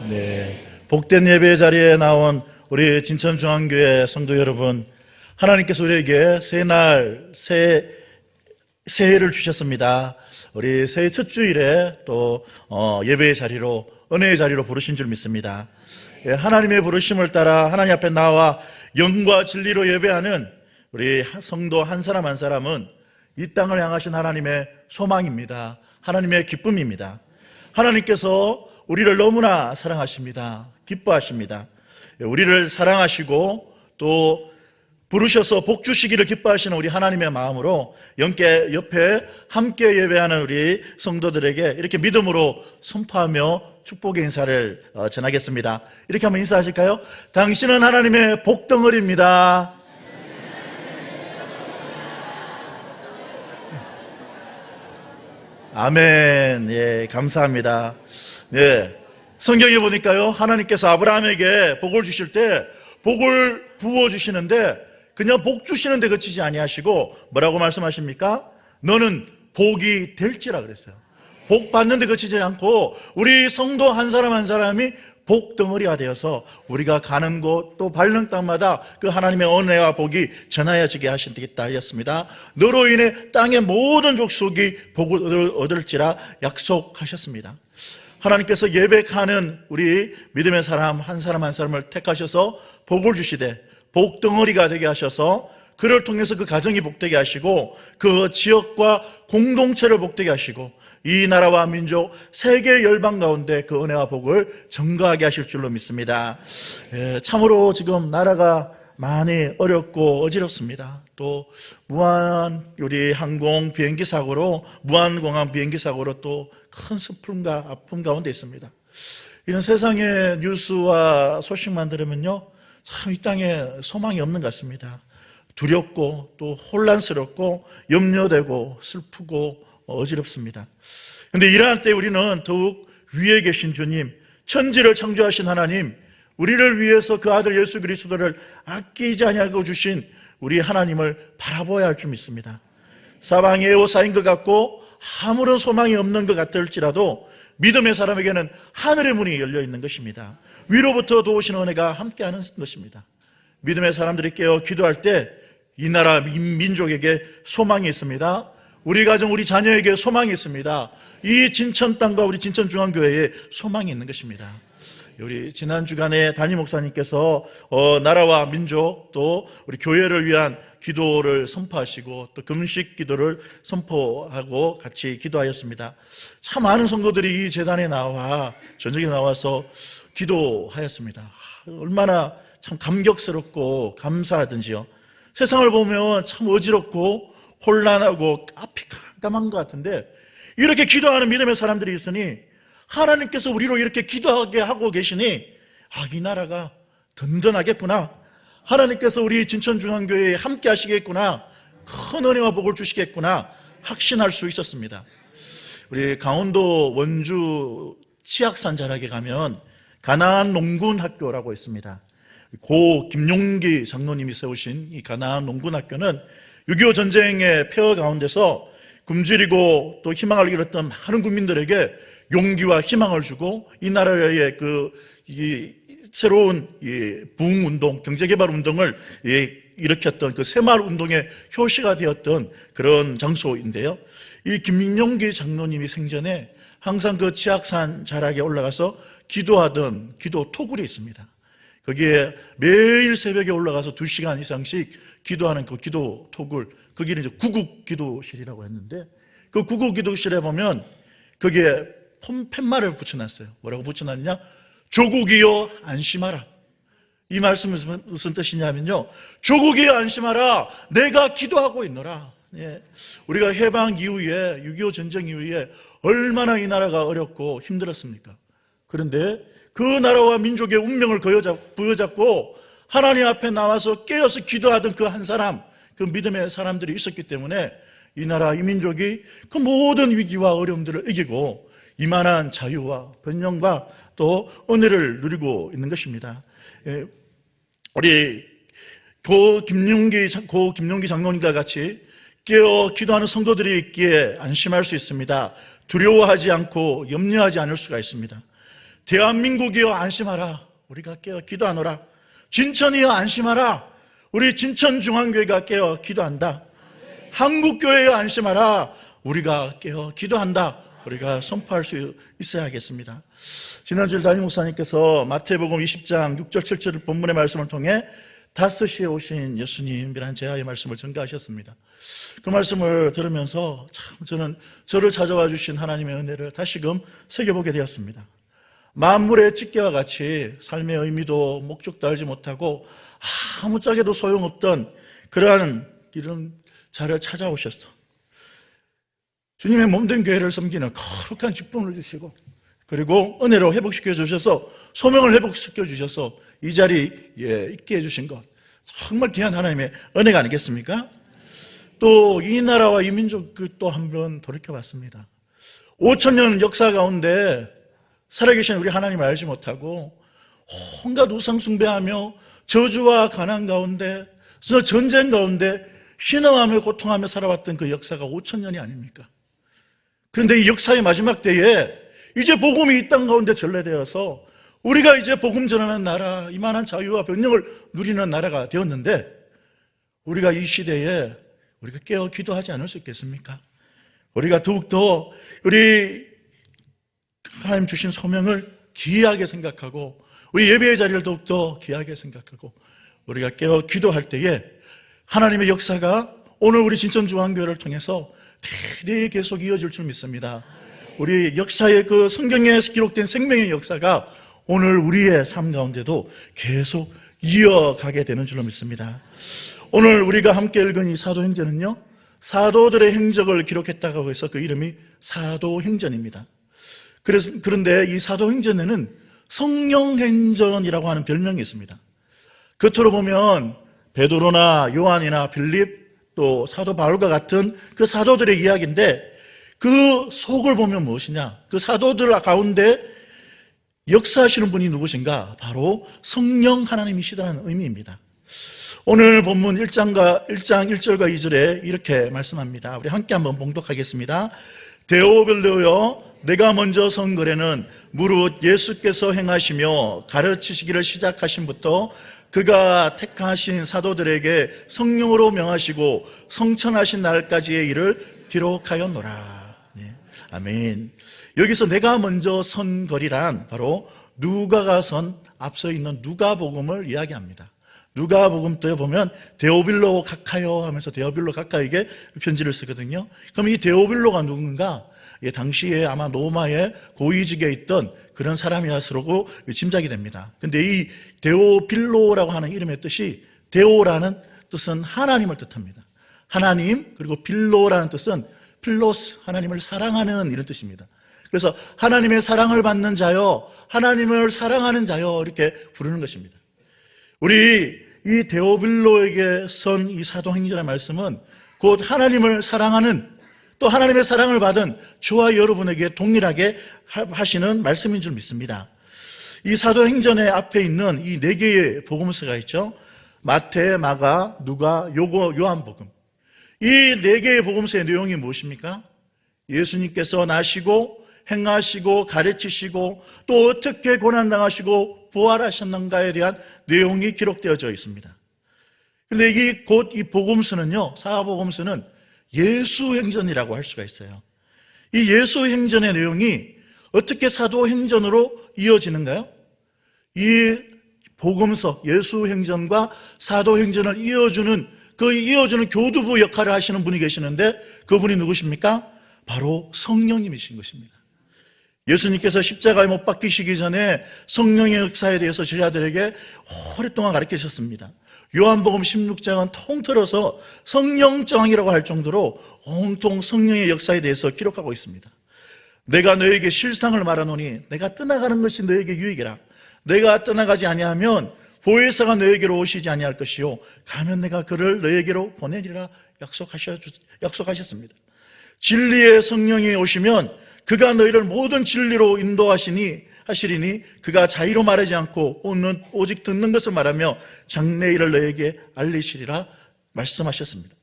네, 복된 예배 자리에 나온 우리 진천중앙교회 성도 여러분, 하나님께서 우리에게 새해를 주셨습니다. 우리 새해 첫 주일에 또 예배의 자리로, 은혜의 자리로 부르신 줄 믿습니다. 하나님의 부르심을 따라 하나님 앞에 나와 영과 진리로 예배하는 우리 성도 한 사람 한 사람은 이 땅을 향하신 하나님의 소망입니다. 하나님의 기쁨입니다. 하나님께서 우리를 너무나 사랑하십니다. 기뻐하십니다. 우리를 사랑하시고 또 부르셔서 복 주시기를 기뻐하시는 우리 하나님의 마음으로 옆에 함께 예배하는 우리 성도들에게 이렇게 믿음으로 선포하며 축복의 인사를 전하겠습니다. 이렇게 한번 인사하실까요? 당신은 하나님의 복덩어리입니다. 아멘. 예, 감사합니다. 예, 성경에 보니까요, 하나님께서 아브라함에게 복을 주실 때 복을 부어주시는데 그냥 복 주시는데 그치지 아니하시고 뭐라고 말씀하십니까? 너는 복이 될지라 그랬어요. 복 받는데 그치지 않고 우리 성도 한 사람 한 사람이 복덩어리가 되어서 우리가 가는 곳 또 밟는 땅마다 그 하나님의 은혜와 복이 전하여지게 하시겠다 하였습니다. 너로 인해 땅의 모든 족속이 복을 얻을지라 약속하셨습니다. 하나님께서 예배하는 우리 믿음의 사람 한 사람을 택하셔서 복을 주시되 복덩어리가 되게 하셔서 그를 통해서 그 가정이 복되게 하시고 그 지역과 공동체를 복되게 하시고 이 나라와 민족 세계 열방 가운데 그 은혜와 복을 증거하게 하실 줄로 믿습니다. 참으로 지금 나라가 많이 어렵고 어지럽습니다. 또 우리 항공 비행기 사고로, 무한공항 비행기 사고로 또 큰 슬픔과 아픔 가운데 있습니다. 이런 세상의 뉴스와 소식만 들으면요, 참 이 땅에 소망이 없는 것 같습니다. 두렵고 또 혼란스럽고 염려되고 슬프고 어지럽습니다. 그런데 이러한 때 우리는 더욱 위에 계신 주님, 천지를 창조하신 하나님, 우리를 위해서 그 아들 예수 그리스도를 아끼지 아니하고 주신 우리 하나님을 바라보아야 할 줄 믿습니다. 사방이 에워싸인 것 같고 아무런 소망이 없는 것 같을지라도 믿음의 사람에게는 하늘의 문이 열려 있는 것입니다. 위로부터 도우신 은혜가 함께하는 것입니다. 믿음의 사람들이 깨어 기도할 때 이 나라 민족에게 소망이 있습니다. 우리 가정, 우리 자녀에게 소망이 있습니다. 이 진천 땅과 우리 진천중앙교회에 소망이 있는 것입니다. 우리 지난 주간에 담임 목사님께서 나라와 민족 또 우리 교회를 위한 기도를 선포하시고 또 금식 기도를 선포하고 같이 기도하였습니다. 참 많은 성도들이 이 재단에 나와 전적에 나와서 기도하였습니다. 얼마나 참 감격스럽고 감사하든지요. 세상을 보면 참 어지럽고 혼란하고 앞이 깜깜한 것 같은데 이렇게 기도하는 믿음의 사람들이 있으니 하나님께서 우리로 이렇게 기도하게 하고 계시니 이 나라가 든든하겠구나, 하나님께서 우리 진천중앙교회에 함께 하시겠구나, 큰 은혜와 복을 주시겠구나 확신할 수 있었습니다. 우리 강원도 원주 치악산 자락에 가면 가나안 농군학교라고 있습니다. 고 김용기 장로님이 세우신 이 가나안 농군학교는 6.25 전쟁의 폐허 가운데서 굶주리고 또 희망을 잃었던 많은 국민들에게 용기와 희망을 주고 이 나라의 이 새로운 부흥운동, 경제개발운동을 일으켰던 그 새마을운동의 효시가 되었던 그런 장소인데요. 이 김용기 장로님이 생전에 항상 그 치악산 자락에 올라가서 기도하던 기도 토굴이 있습니다. 거기에 매일 새벽에 올라가서 2시간 이상씩 기도하는 그 기도 토굴, 거기는 이제 구국 기도실이라고 했는데 그 구국 기도실에 보면 거기에 팻말을 붙여놨어요. 뭐라고 붙여놨냐? 조국이여 안심하라. 이 말씀은 무슨 뜻이냐면요, 조국이여 안심하라, 내가 기도하고 있노라. 우리가 해방 이후에 6.25 전쟁 이후에 얼마나 이 나라가 어렵고 힘들었습니까? 그런데 그 나라와 민족의 운명을 부여잡고 하나님 앞에 나와서 깨어서 기도하던 그 한 사람, 그 믿음의 사람들이 있었기 때문에 이 나라, 이 민족이 그 모든 위기와 어려움들을 이기고 이만한 자유와 번영과 또 은혜를 누리고 있는 것입니다. 우리 고 김용기 장로님과 같이 깨어 기도하는 성도들이 있기에 안심할 수 있습니다. 두려워하지 않고 염려하지 않을 수가 있습니다. 대한민국이여 안심하라, 우리가 깨어 기도하노라. 진천이여 안심하라, 우리 진천중앙교회가 깨어 기도한다. 한국교회여 안심하라, 우리가 깨어 기도한다. 우리가 선포할 수 있어야겠습니다. 지난주 담임 목사님께서 마태복음 20장 6절 7절 본문의 말씀을 통해 5시에 오신 예수님이란 제아의 말씀을 전가하셨습니다. 그 말씀을 들으면서 참 저는 저를 찾아와 주신 하나님의 은혜를 다시금 새겨보게 되었습니다. 만물의 집게와 같이 삶의 의미도 목적도 알지 못하고 아무짝에도 소용없던 그러한 이런 자를 찾아오셨어. 주님의 몸된 교회를 섬기는 거룩한 직분을 주시고, 그리고 은혜로 회복시켜 주셔서 소명을 회복시켜 주셔서 이 자리에 있게 해주신 것, 정말 귀한 하나님의 은혜가 아니겠습니까? 또 이 나라와 이 민족을 또 한번 돌이켜봤습니다. 5,000년 역사 가운데 살아계신 우리 하나님을 알지 못하고 온갖 우상 숭배하며 저주와 가난 가운데, 전쟁 가운데 신음하며 고통하며 살아왔던 그 역사가 5,000년이 아닙니까? 그런데 이 역사의 마지막 때에 이제 복음이 이 땅 가운데 전래되어서 우리가 이제 복음 전하는 나라, 이만한 자유와 번영을 누리는 나라가 되었는데, 우리가 이 시대에 우리가 깨어 기도하지 않을 수 있겠습니까? 우리가 더욱더 우리 하나님 주신 소명을 귀하게 생각하고, 우리 예배의 자리를 더욱더 귀하게 생각하고 우리가 깨어 기도할 때에 하나님의 역사가 오늘 우리 진천중앙교회를 통해서 대대히 계속 이어질 줄 믿습니다. 우리 역사의 그 성경에 기록된 생명의 역사가 오늘 우리의 삶 가운데도 계속 이어가게 되는 줄로 믿습니다. 오늘 우리가 함께 읽은 이 사도행전은요, 사도들의 행적을 기록했다고 해서 그 이름이 사도행전입니다. 그런데 이 사도행전에는 성령행전이라고 하는 별명이 있습니다. 겉으로 보면 베드로나 요한이나 빌립, 또 사도 바울과 같은 그 사도들의 이야기인데, 그 속을 보면 무엇이냐? 그 사도들 가운데 역사하시는 분이 누구신가? 바로 성령 하나님이시다는 의미입니다. 오늘 본문 1장 1절과 2절에 이렇게 말씀합니다. 우리 함께 한번 봉독하겠습니다. 데오빌로여, 내가 먼저 선 거래는 무릇 예수께서 행하시며 가르치시기를 시작하신부터 그가 택하신 사도들에게 성령으로 명하시고 성천하신 날까지의 일을 기록하였노라. 네. 아멘. 여기서 내가 먼저 선 거리란 바로 누가가 선 앞서 있는 누가복음을 이야기합니다. 누가복음 때 보면 데오빌로 각하여 하면서 데오빌로 각하에게 편지를 쓰거든요. 그럼 이 데오빌로가 누군가? 당시에 아마 로마의 고위직에 있던 그런 사람이었으라고 짐작이 됩니다. 근데 이 데오빌로라고 하는 이름의 뜻이, 데오라는 뜻은 하나님을 뜻합니다. 하나님, 그리고 빌로라는 뜻은 필로스, 하나님을 사랑하는 이런 뜻입니다. 그래서 하나님의 사랑을 받는 자여, 하나님을 사랑하는 자여, 이렇게 부르는 것입니다. 우리 이 데오빌로에게 선 이 사도행전의 말씀은 곧 하나님을 사랑하는, 또 하나님의 사랑을 받은 저와 여러분에게 동일하게 하시는 말씀인 줄 믿습니다. 이 사도행전의 앞에 있는 이 4개의 복음서가 있죠. 마태, 마가, 누가, 요한복음. 이 4개의 복음서의 내용이 무엇입니까? 예수님께서 나시고 행하시고 가르치시고 또 어떻게 고난당하시고 부활하셨는가에 대한 내용이 기록되어져 있습니다. 그런데 이 복음서는요, 사복음서는 예수행전이라고 할 수가 있어요. 이 예수행전의 내용이 어떻게 사도행전으로 이어지는가요? 이 복음서, 예수행전과 사도행전을 이어주는 교두부 역할을 하시는 분이 계시는데, 그분이 누구십니까? 바로 성령님이신 것입니다. 예수님께서 십자가에 못 박히시기 전에 성령의 역사에 대해서 제자들에게 오랫동안 가르치셨습니다. 요한복음 16장은 통틀어서 성령장이라고 할 정도로 온통 성령의 역사에 대해서 기록하고 있습니다. 내가 너에게 실상을 말하노니 내가 떠나가는 것이 너에게 유익이라. 내가 떠나가지 아니하면 보혜사가 너에게로 오시지 아니할 것이요 가면 내가 그를 너에게로 보내리라 약속하셨습니다. 진리의 성령이 오시면 그가 너희를 모든 진리로 인도하시리니 그가 자의로 말하지 않고 오직 듣는 것을 말하며 장래일을 너에게 알리시리라 말씀하셨습니다.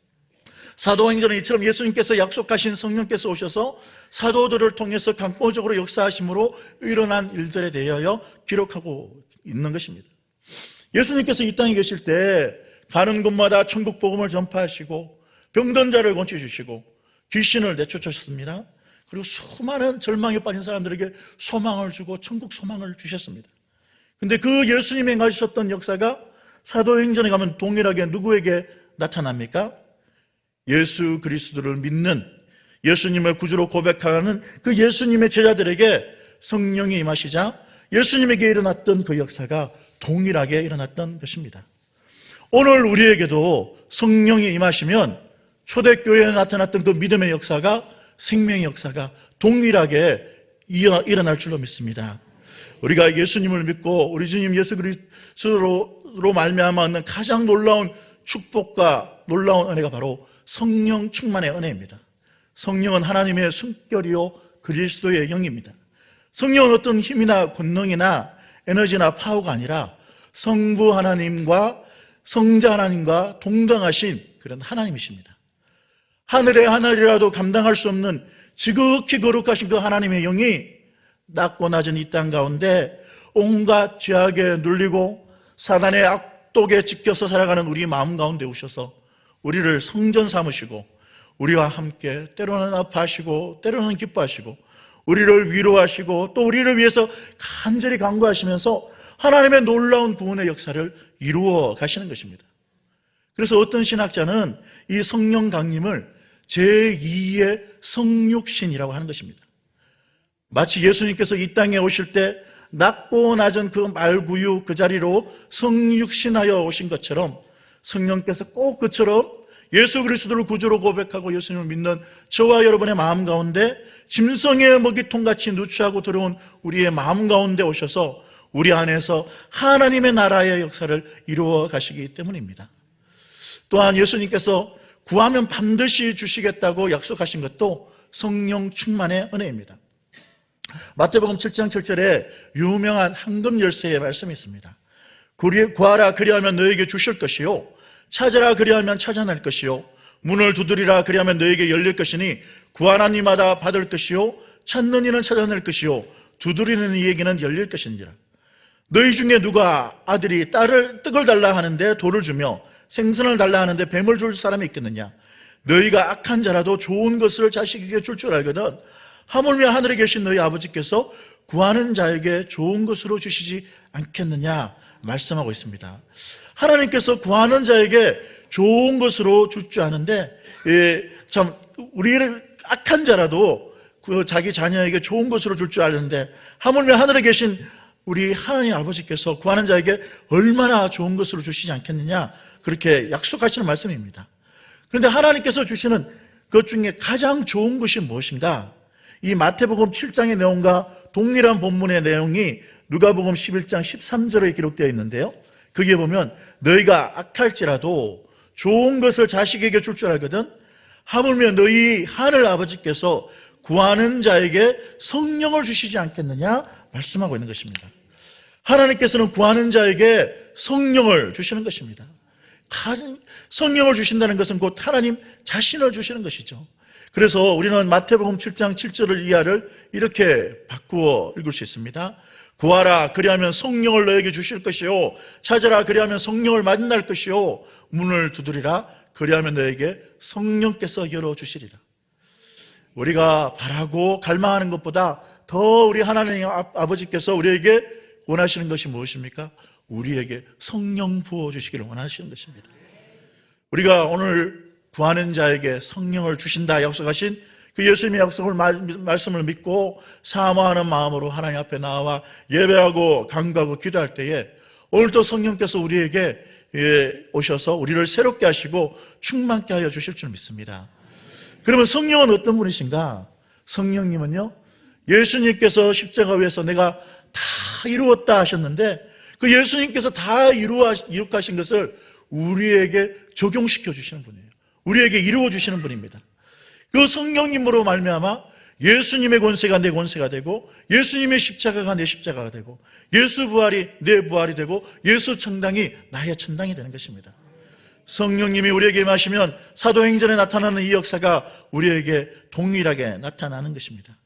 사도행전은 이처럼 예수님께서 약속하신 성령께서 오셔서 사도들을 통해서 강권적으로 역사하심으로 일어난 일들에 대하여 기록하고 있는 것입니다. 예수님께서 이 땅에 계실 때 가는 곳마다 천국 복음을 전파하시고 병든 자를 고쳐주시고 귀신을 내쫓으셨습니다. 그리고 수많은 절망에 빠진 사람들에게 소망을 주고 천국 소망을 주셨습니다. 근데 그 예수님이 행하셨던 역사가 사도행전에 가면 동일하게 누구에게 나타납니까? 예수 그리스도를 믿는, 예수님을 구주로 고백하는 그 예수님의 제자들에게 성령이 임하시자 예수님에게 일어났던 그 역사가 동일하게 일어났던 것입니다. 오늘 우리에게도 성령이 임하시면 초대교회에 나타났던 그 믿음의 역사가, 생명의 역사가 동일하게 일어날 줄로 믿습니다. 우리가 예수님을 믿고 우리 주님 예수 그리스도로 말미암아 얻는 가장 놀라운 축복과 놀라운 은혜가 바로 성령 충만의 은혜입니다. 성령은 하나님의 숨결이요 그리스도의 영입니다. 성령은 어떤 힘이나 권능이나 에너지나 파워가 아니라 성부 하나님과 성자 하나님과 동등하신 그런 하나님이십니다. 하늘의 하늘이라도 감당할 수 없는 지극히 거룩하신 그 하나님의 영이 낮고 낮은 이 땅 가운데 온갖 죄악에 눌리고 사단의 악독에 찢겨서 살아가는 우리 마음 가운데 오셔서 우리를 성전 삼으시고 우리와 함께 때로는 아파하시고 때로는 기뻐하시고 우리를 위로하시고 또 우리를 위해서 간절히 간구하시면서 하나님의 놀라운 구원의 역사를 이루어 가시는 것입니다. 그래서 어떤 신학자는 이 성령 강림을 제2의 성육신이라고 하는 것입니다. 마치 예수님께서 이 땅에 오실 때 낮고 낮은 그 말구유 그 자리로 성육신하여 오신 것처럼 성령께서 꼭 그처럼 예수 그리스도를 구주로 고백하고 예수님을 믿는 저와 여러분의 마음 가운데 짐승의 먹이통같이 누추하고 들어온 우리의 마음 가운데 오셔서 우리 안에서 하나님의 나라의 역사를 이루어 가시기 때문입니다. 또한 예수님께서 구하면 반드시 주시겠다고 약속하신 것도 성령 충만의 은혜입니다. 마태복음 7장 7절에 유명한 황금 열쇠의 말씀이 있습니다. 구하라 그리하면 너에게 주실 것이요 찾으라 그리하면 찾아낼 것이요 문을 두드리라 그리하면 너에게 열릴 것이니 구하는 이마다 받을 것이요 찾는 이는 찾아낼 것이요 두드리는 이에게는 열릴 것이니라. 너희 중에 누가 아들이 떡을 달라 하는데 돌을 주며 생선을 달라 하는데 뱀을 줄 사람이 있겠느냐? 너희가 악한 자라도 좋은 것을 자식에게 줄 줄 알거든 하물며 하늘에 계신 너희 아버지께서 구하는 자에게 좋은 것으로 주시지 않겠느냐 말씀하고 있습니다. 하나님께서 구하는 자에게 좋은 것으로 줄 줄 아는데 참 우리를 악한 자라도 그 자기 자녀에게 좋은 것으로 줄 줄 아는데 하물며 하늘에 계신 우리 하나님 아버지께서 구하는 자에게 얼마나 좋은 것으로 주시지 않겠느냐 그렇게 약속하시는 말씀입니다. 그런데 하나님께서 주시는 것 중에 가장 좋은 것이 무엇인가? 이 마태복음 7장의 내용과 동일한 본문의 내용이 누가복음 11장 13절에 기록되어 있는데요. 거기에 보면 너희가 악할지라도 좋은 것을 자식에게 줄 줄 알거든 하물며 너희 하늘 아버지께서 구하는 자에게 성령을 주시지 않겠느냐 말씀하고 있는 것입니다. 하나님께서는 구하는 자에게 성령을 주시는 것입니다. 성령을 주신다는 것은 곧 하나님 자신을 주시는 것이죠. 그래서 우리는 마태복음 7장 7절을 이하를 이렇게 바꾸어 읽을 수 있습니다. 구하라 그리하면 성령을 너에게 주실 것이요 찾으라 그리하면 성령을 만날 것이요 문을 두드리라 그리하면 너에게 성령께서 열어주시리라. 우리가 바라고 갈망하는 것보다 더 우리 하나님 아버지께서 우리에게 원하시는 것이 무엇입니까? 우리에게 성령 부어주시기를 원하시는 것입니다. 우리가 오늘 구하는 자에게 성령을 주신다 약속하신 그 예수님의 약속을 말씀을 믿고 사모하는 마음으로 하나님 앞에 나와 예배하고 간구하고 기도할 때에 오늘도 성령께서 우리에게 오셔서 우리를 새롭게 하시고 충만케 하여 주실 줄 믿습니다. 그러면 성령은 어떤 분이신가? 성령님은요 예수님께서 십자가 위에서 내가 다 이루었다 하셨는데 그 예수님께서 다 이룩하신 것을 우리에게 적용시켜 주시는 분이에요. 우리에게 이루어 주시는 분입니다. 그 성령님으로 말미암아 예수님의 권세가 내 권세가 되고 예수님의 십자가가 내 십자가가 되고 예수 부활이 내 부활이 되고 예수 천당이 나의 천당이 되는 것입니다. 성령님이 우리에게 임하시면 사도행전에 나타나는 이 역사가 우리에게 동일하게 나타나는 것입니다.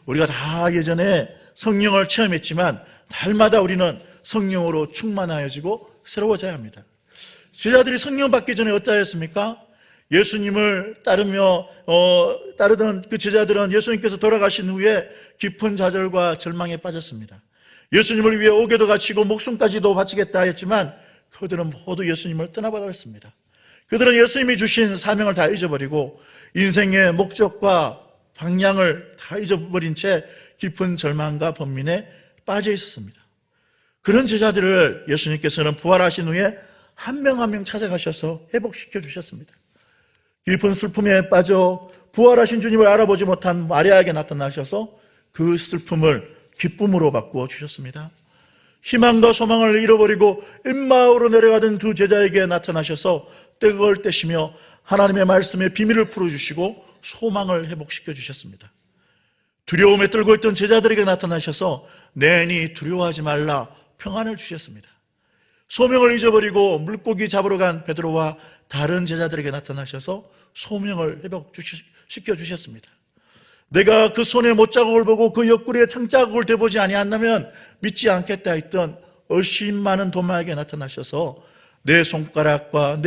우리가 다 예전에 성령을 체험했지만 날마다 우리는 성령으로 충만하여지고 새로워져야 합니다. 제자들이 성령 받기 전에 어떠했습니까? 예수님을 따르던 그 제자들은 예수님께서 돌아가신 후에 깊은 좌절과 절망에 빠졌습니다. 예수님을 위해 옥에도 갇히고 목숨까지도 바치겠다 했지만 그들은 모두 예수님을 떠나버렸습니다. 그들은 예수님이 주신 사명을 다 잊어버리고 인생의 목적과 방향을 다 잊어버린 채 깊은 절망과 번민에 빠져 있었습니다. 그런 제자들을 예수님께서는 부활하신 후에 한 명 한 명 찾아가셔서 회복시켜 주셨습니다. 깊은 슬픔에 빠져 부활하신 주님을 알아보지 못한 마리아에게 나타나셔서 그 슬픔을 기쁨으로 바꾸어 주셨습니다. 희망과 소망을 잃어버리고 엠마오로 내려가던 두 제자에게 나타나셔서 떡을 떼시며 하나님의 말씀의 비밀을 풀어주시고 소망을 회복시켜 주셨습니다. 두려움에 떨고 있던 제자들에게 나타나셔서 내니 두려워하지 말라 평안을 주셨습니다. 소명을 잊어버리고 물고기 잡으러 간 베드로와 다른 제자들에게 나타나셔서 소명을 회복시켜 주셨습니다. 내가 그 손에 못자국을 보고 그 옆구리에 창자국을 대보지 아니한다면 믿지 않겠다 했던 얼씬 많은 도마에게 나타나셔서 내 손가락을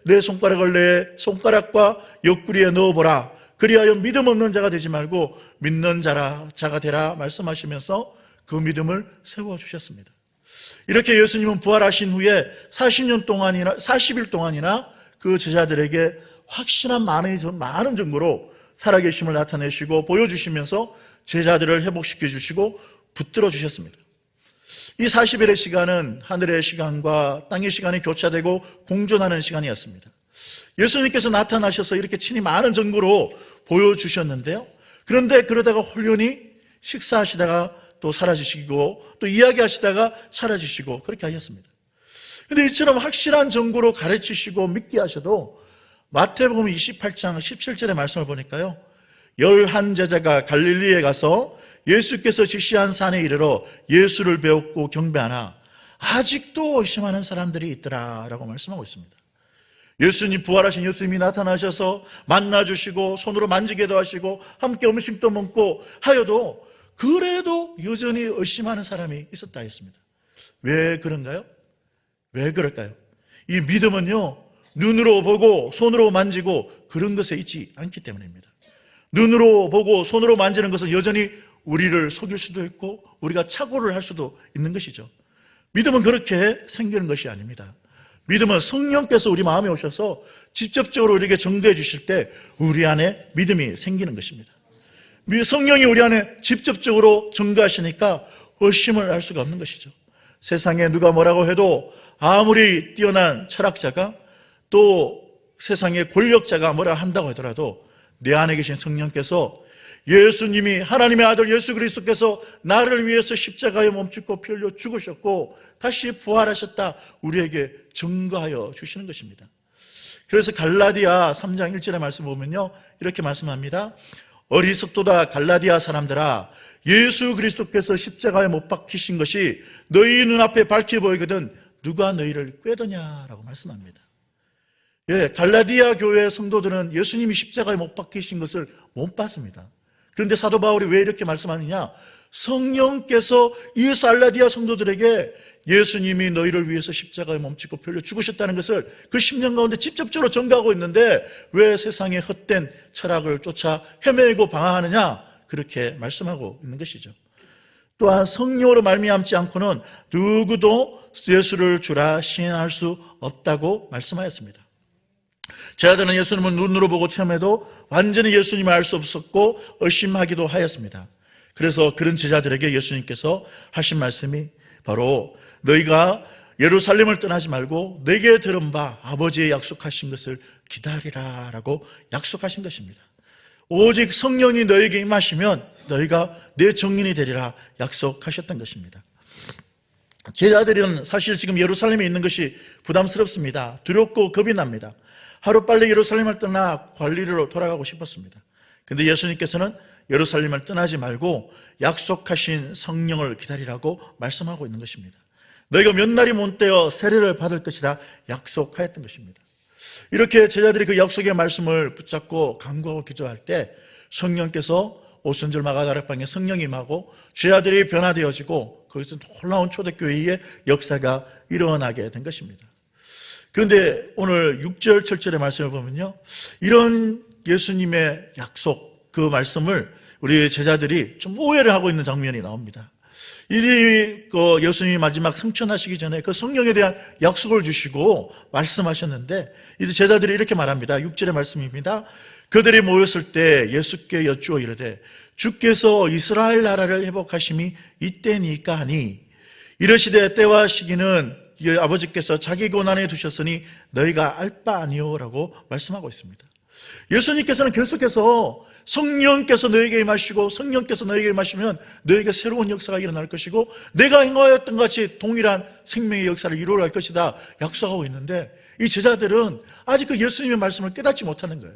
내 손가락과 옆구리에 넣어보라. 그리하여 믿음 없는 자가 되지 말고 믿는 자가 되라 말씀하시면서 그 믿음을 세워주셨습니다. 이렇게 예수님은 부활하신 후에 40일 동안이나 그 제자들에게 확실한 많은 증거로 살아계심을 나타내시고 보여주시면서 제자들을 회복시켜 주시고 붙들어 주셨습니다. 이 40일의 시간은 하늘의 시간과 땅의 시간이 교차되고 공존하는 시간이었습니다. 예수님께서 나타나셔서 이렇게 친히 많은 증거로 보여주셨는데요. 그런데 그러다가 홀연히 식사하시다가 또 사라지시고 또 이야기하시다가 사라지시고 그렇게 하셨습니다. 그런데 이처럼 확실한 증거로 가르치시고 믿게 하셔도 마태복음 28장 17절의 말씀을 보니까요, 11제자가 갈릴리에 가서 예수께서 지시한 산에 이르러 예수를 배웠고 경배하나 아직도 의심하는 사람들이 있더라라고 말씀하고 있습니다. 예수님, 부활하신 예수님이 나타나셔서 만나주시고 손으로 만지게도 하시고 함께 음식도 먹고 하여도 그래도 여전히 의심하는 사람이 있었다 했습니다. 왜 그런가요? 왜 그럴까요? 이 믿음은요, 눈으로 보고 손으로 만지고 그런 것에 있지 않기 때문입니다. 눈으로 보고 손으로 만지는 것은 여전히 우리를 속일 수도 있고 우리가 착오를 할 수도 있는 것이죠. 믿음은 그렇게 생기는 것이 아닙니다. 믿음은 성령께서 우리 마음에 오셔서 직접적으로 우리에게 증거해 주실 때 우리 안에 믿음이 생기는 것입니다. 성령이 우리 안에 직접적으로 증거하시니까 의심을 할 수가 없는 것이죠. 세상에 누가 뭐라고 해도 아무리 뛰어난 철학자가 또 세상의 권력자가 뭐라 한다고 하더라도 내 안에 계신 성령께서 예수님이 하나님의 아들 예수 그리스도께서 나를 위해서 십자가에 몸짓고 피 흘려 죽으셨고 다시 부활하셨다 우리에게 증거하여 주시는 것입니다. 그래서 갈라디아 3장 1절의 말씀 보면요, 이렇게 말씀합니다. 어리석도다 갈라디아 사람들아, 예수 그리스도께서 십자가에 못 박히신 것이 너희 눈앞에 밝혀 보이거든 누가 너희를 꾀더냐라고 말씀합니다. 갈라디아 교회 성도들은 예수님이 십자가에 못 박히신 것을 못 봤습니다. 그런데 사도 바울이 왜 이렇게 말씀하느냐? 성령께서 이 갈라디아 성도들에게 예수님이 너희를 위해서 십자가에 몸짓고 피 흘려 죽으셨다는 것을 그 10년 가운데 직접적으로 전가하고 있는데 왜 세상의 헛된 철학을 쫓아 헤매고 방황하느냐? 그렇게 말씀하고 있는 것이죠. 또한 성령으로 말미암지 않고는 누구도 예수를 주라 시인할 수 없다고 말씀하였습니다. 제자들은 예수님을 눈으로 보고 체험해도 완전히 예수님을 알 수 없었고 의심하기도 하였습니다. 그래서 그런 제자들에게 예수님께서 하신 말씀이 바로 너희가 예루살렘을 떠나지 말고 내게 들은 바 아버지의 약속하신 것을 기다리라 라고 약속하신 것입니다. 오직 성령이 너에게 임하시면 너희가 내 증인이 되리라 약속하셨던 것입니다. 제자들은 사실 지금 예루살렘에 있는 것이 부담스럽습니다. 두렵고 겁이 납니다. 하루빨리 예루살렘을 떠나 갈릴리로 돌아가고 싶었습니다. 그런데 예수님께서는 예루살렘을 떠나지 말고 약속하신 성령을 기다리라고 말씀하고 있는 것입니다. 너희가 몇 날이 못 되어 세례를 받을 것이라 약속하였던 것입니다. 이렇게 제자들이 그 약속의 말씀을 붙잡고 간구하고 기도할 때 성령께서 오순절 마가다락방에 성령이 임하고 제자들이 변화되어지고 거기서 놀라운 초대교회의 역사가 일어나게 된 것입니다. 그런데 오늘 6절, 7절의 말씀을 보면요, 이런 예수님의 약속, 그 말씀을 우리 제자들이 좀 오해를 하고 있는 장면이 나옵니다. 예수님이 마지막 승천하시기 전에 그 성령에 대한 약속을 주시고 말씀하셨는데, 이제 제자들이 이렇게 말합니다. 6절의 말씀입니다. 그들이 모였을 때 예수께 여쭈어 이르되 주께서 이스라엘 나라를 회복하심이 이때니까 하니, 이르시되 때와 시기는 아버지께서 자기 고난에 두셨으니 너희가 알 바 아니오라고 말씀하고 있습니다. 예수님께서는 계속해서 성령께서 너에게 임하시고 성령께서 너에게 임하시면 너에게 새로운 역사가 일어날 것이고 내가 행하였던 것 같이 동일한 생명의 역사를 이루어갈 것이다 약속하고 있는데, 이 제자들은 아직 그 예수님의 말씀을 깨닫지 못하는 거예요.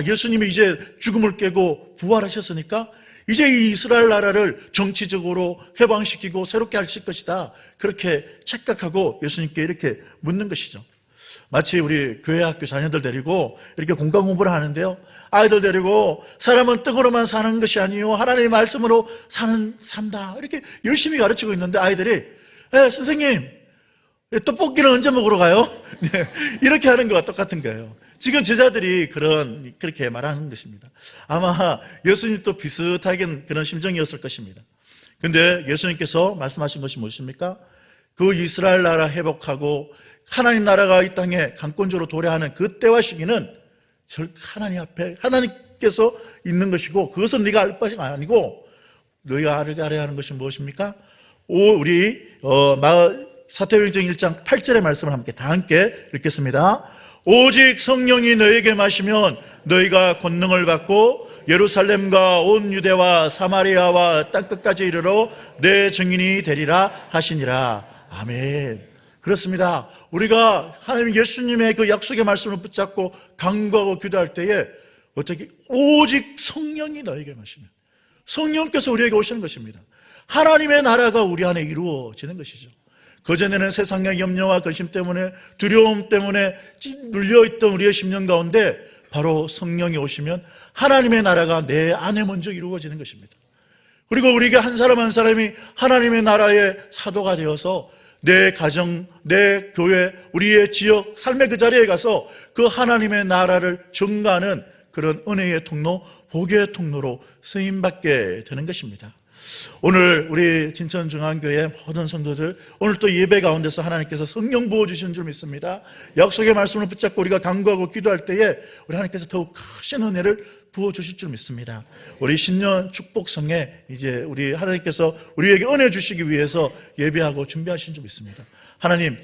예수님이 이제 죽음을 깨고 부활하셨으니까 이제 이 이스라엘 나라를 정치적으로 해방시키고 새롭게 하실 것이다, 그렇게 착각하고 예수님께 이렇게 묻는 것이죠. 마치 우리 교회 학교 자녀들 데리고 이렇게 공강 공부를 하는데요, 아이들 데리고 사람은 떡으로만 사는 것이 아니요 하나님의 말씀으로 산다 이렇게 열심히 가르치고 있는데 아이들이 선생님 떡볶이는 언제 먹으러 가요? 네, 이렇게 하는 것과 똑같은 거예요. 지금 제자들이 그렇게 말하는 것입니다. 아마 예수님도 비슷하게 그런 심정이었을 것입니다. 근데 예수님께서 말씀하신 것이 무엇입니까? 그 이스라엘 나라 회복하고 하나님 나라가 이 땅에 강권적으로 도래하는 그때와 시기는 하나님 앞에 하나님께서 있는 것이고, 그것은 네가 알 것이 아니고 너희가 알아야 하는 것이 무엇입니까? 우리 사도행전 1장 8절의 말씀을 함께 읽겠습니다. 오직 성령이 너에게 마시면 너희가 권능을 받고 예루살렘과 온 유대와 사마리아와 땅끝까지 이르러 내 증인이 되리라 하시니라. 아멘. 그렇습니다. 우리가 하나님 예수님의 그 약속의 말씀을 붙잡고 간구하고 기도할 때에 어떻게 오직 성령이 너에게 마시면, 성령께서 우리에게 오시는 것입니다. 하나님의 나라가 우리 안에 이루어지는 것이죠. 그전에는 세상의 염려와 근심 때문에, 두려움 때문에 눌려있던 우리의 심령 가운데 바로 성령이 오시면 하나님의 나라가 내 안에 먼저 이루어지는 것입니다. 그리고 우리가 한 사람 한 사람이 하나님의 나라의 사도가 되어서 내 가정, 내 교회, 우리의 지역, 삶의 그 자리에 가서 그 하나님의 나라를 증거하는 그런 은혜의 통로, 복의 통로로 쓰임받게 되는 것입니다. 오늘 우리 진천중앙교회 모든 성도들, 오늘 또 예배 가운데서 하나님께서 성령 부어주시는 줄 믿습니다. 약속의 말씀을 붙잡고 우리가 간구하고 기도할 때에 우리 하나님께서 더욱 크신 은혜를 부어주실 줄 믿습니다. 우리 신년 축복성에 이제 우리 하나님께서 우리에게 은혜 주시기 위해서 예배하고 준비하신 줄 믿습니다. 하나님,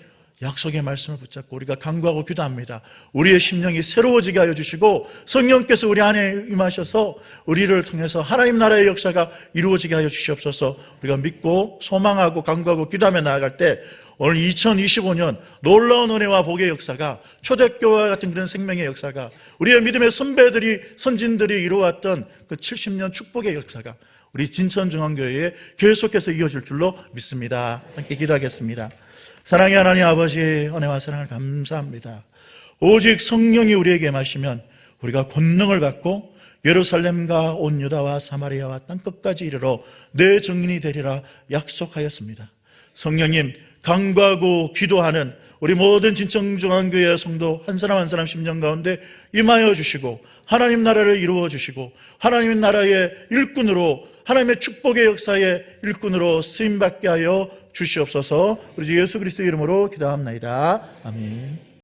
약속의 말씀을 붙잡고 우리가 간구하고 기도합니다. 우리의 심령이 새로워지게 하여 주시고 성령께서 우리 안에 임하셔서 우리를 통해서 하나님 나라의 역사가 이루어지게 하여 주시옵소서. 우리가 믿고 소망하고 간구하고 기도하며 나아갈 때 오늘 2025년 놀라운 은혜와 복의 역사가, 초대교회와 같은 그런 생명의 역사가, 우리의 믿음의 선배들이 선진들이 이루어왔던 그 70년 축복의 역사가 우리 진천중앙교회에 계속해서 이어질 줄로 믿습니다. 함께 기도하겠습니다. 사랑의 하나님 아버지, 은혜와 사랑을 감사합니다. 오직 성령이 우리에게 마시면 우리가 권능을 받고 예루살렘과 온 유다와 사마리아와 땅끝까지 이르러 내 증인이 되리라 약속하였습니다. 성령님, 간구하고 기도하는 우리 모든 진천중앙교회 성도 한 사람 한 사람 심령 가운데 임하여 주시고 하나님 나라를 이루어 주시고 하나님 나라의 일꾼으로, 하나님의 축복의 역사의 일꾼으로 쓰임받게 하여 주시옵소서. 우리 주 예수 그리스도의 이름으로 기도합나이다. 아멘.